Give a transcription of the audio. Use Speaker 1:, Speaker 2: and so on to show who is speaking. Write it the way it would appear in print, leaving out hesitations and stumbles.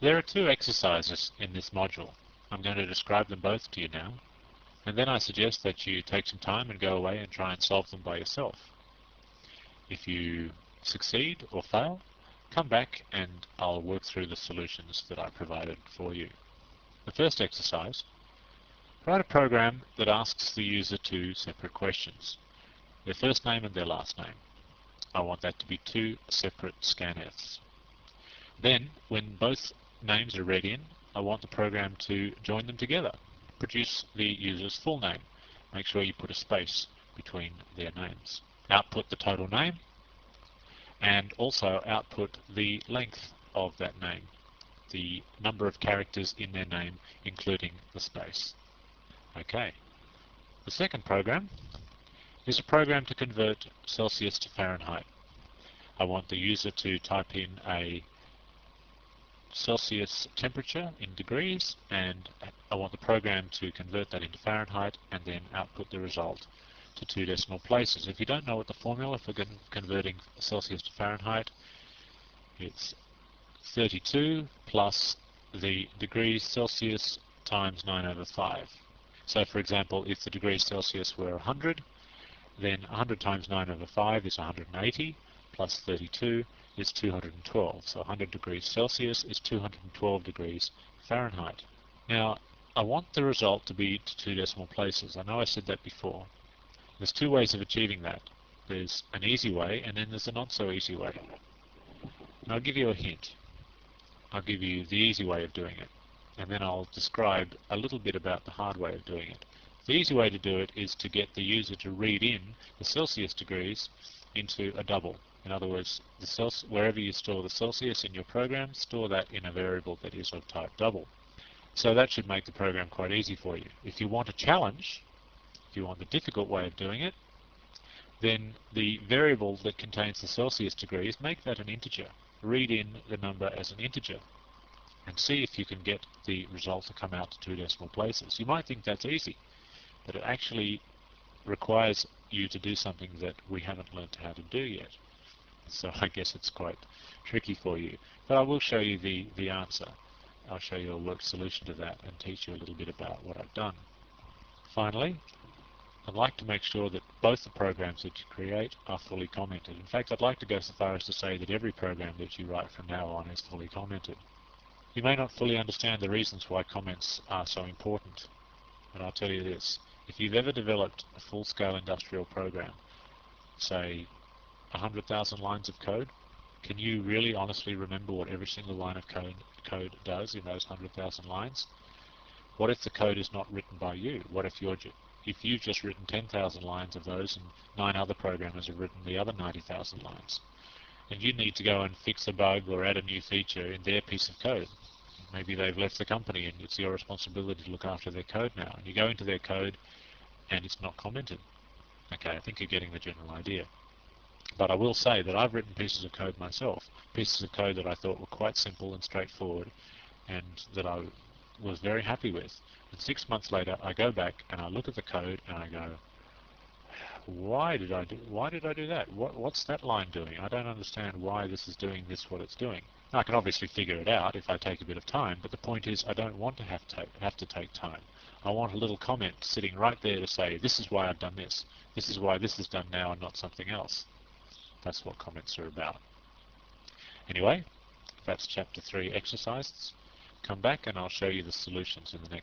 Speaker 1: There are two exercises in this module. I'm going to describe them both to you now, and then I suggest that you take some time and go away and try and solve them by yourself. If you succeed or fail, come back and I'll work through the solutions that I provided for you. The first exercise: write a program that asks the user two separate questions, their first name and their last name. I want that to be two separate scanfs. Then, when both names are read in, I want the program to join them together, produce the user's full name. Make sure you put a space between their names. Output the total name, and also output the length of that name, the number of characters in their name, including the space. Okay. The second program is a program to convert Celsius to Fahrenheit. I want the user to type in a Celsius temperature in degrees, and I want the program to convert that into Fahrenheit and then output the result to 2 decimal places. If you don't know what the formula for converting Celsius to Fahrenheit, it's 32 plus the degrees Celsius times 9/5. So for example, if the degrees Celsius were 100, then 100 times 9/5 is 180, plus 32 is 212. So 100 degrees Celsius is 212 degrees Fahrenheit. Now, I want the result to be to 2 decimal places. I know I said that before. There's two ways of achieving that. There's an easy way, and then there's a not so easy way. And I'll give you a hint. I'll give you the easy way of doing it, and then I'll describe a little bit about the hard way of doing it. The easy way to do it is to get the user to read in the Celsius degrees into a double. In other words, wherever you store the Celsius in your program, store that in a variable that is of type double. So that should make the program quite easy for you. If you want a challenge, if you want the difficult way of doing it, then the variable that contains the Celsius degrees, make that an integer. Read in the number as an integer and see if you can get the result to come out to 2 decimal places. You might think that's easy, but it actually requires you to do something that we haven't learned how to do yet. So I guess it's quite tricky for you. But I will show you the answer. I'll show you a worked solution to that and teach you a little bit about what I've done. Finally, I'd like to make sure that both the programs that you create are fully commented. In fact, I'd like to go so far as to say that every program that you write from now on is fully commented. You may not fully understand the reasons why comments are so important, but I'll tell you this. If you've ever developed a full-scale industrial program, say 100,000 lines of code, can you really honestly remember what every single line of code does in those 100,000 lines? What if the code is not written by you? What if you've just written 10,000 lines of those and 9 other programmers have written the other 90,000 lines? And you need to go and fix a bug or add a new feature in their piece of code. Maybe they've left the company and it's your responsibility to look after their code now. And you go into their code and it's not commented. Okay, I think you're getting the general idea. But I will say that I've written pieces of code myself, pieces of code that I thought were quite simple and straightforward and that I was very happy with. And 6 months later I go back and I look at the code and I go, why did I do that? What's that line doing? I don't understand why this is doing this, what it's doing. Now, I can obviously figure it out if I take a bit of time, but the point is I don't want to have to take time. I want a little comment sitting right there to say, this is why I've done this. This is why this is done now and not something else. That's what comments are about. Anyway, that's chapter 3 exercises. Come back and I'll show you the solutions in the next